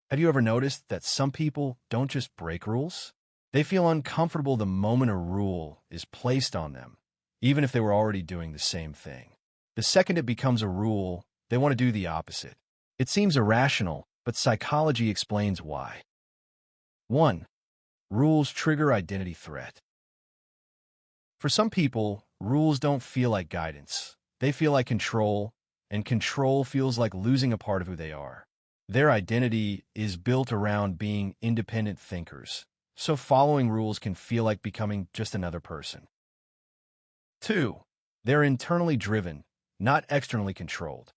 Have you ever noticed that some people don't just break rules? They feel uncomfortable the moment a rule is placed on them, even if they were already doing the same thing. The second it becomes a rule, they want to do the opposite. It seems irrational, but psychology explains why. 1. Rules trigger identity threat. For some people, rules don't feel like guidance. They feel like control, and control feels like losing a part of who they are. Their identity is built around being independent thinkers, so following rules can feel like becoming just another person. 2. They're internally driven, not externally controlled.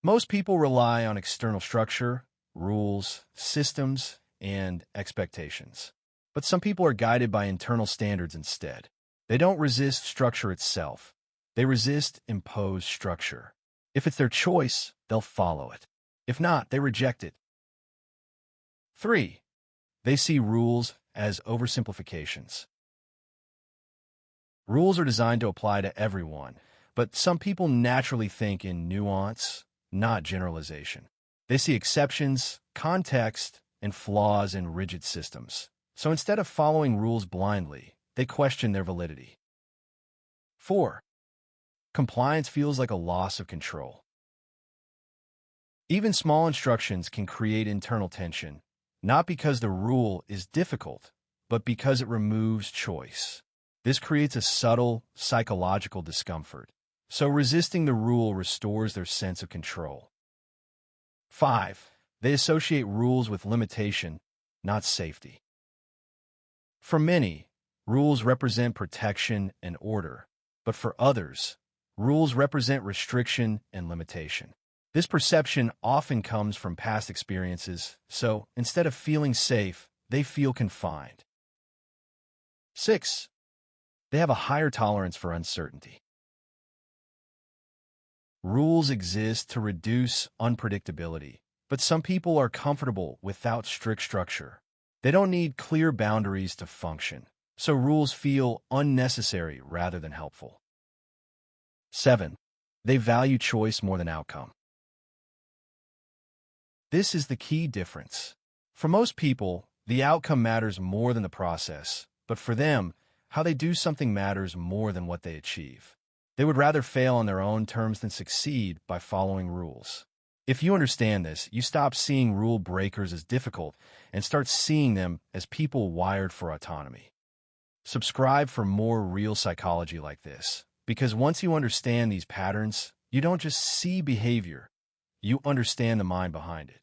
Most people rely on external structure, rules, systems, and expectations. But some people are guided by internal standards instead. They don't resist structure itself. They resist imposed structure. If it's their choice, they'll follow it. If not, they reject it. 3. They see rules as oversimplifications. Rules are designed to apply to everyone, but some people naturally think in nuance, not generalization. They see exceptions, context, and flaws in rigid systems. So instead of following rules blindly, they question their validity. 4. Compliance feels like a loss of control. Even small instructions can create internal tension, not because the rule is difficult, but because it removes choice. This creates a subtle, psychological discomfort, so resisting the rule restores their sense of control. 5. They associate rules with limitation, not safety. For many, rules represent protection and order, but for others, rules represent restriction and limitation. This perception often comes from past experiences, so instead of feeling safe, they feel confined. 6. They have a higher tolerance for uncertainty. Rules exist to reduce unpredictability, but some people are comfortable without strict structure. They don't need clear boundaries to function, so rules feel unnecessary rather than helpful. 7. They value choice more than outcome. This is the key difference. For most people, the outcome matters more than the process, but for them, how they do something matters more than what they achieve. They would rather fail on their own terms than succeed by following rules. If you understand this, you stop seeing rule breakers as difficult and start seeing them as people wired for autonomy. Subscribe for more real psychology like this, because once you understand these patterns, you don't just see behavior, you understand the mind behind it.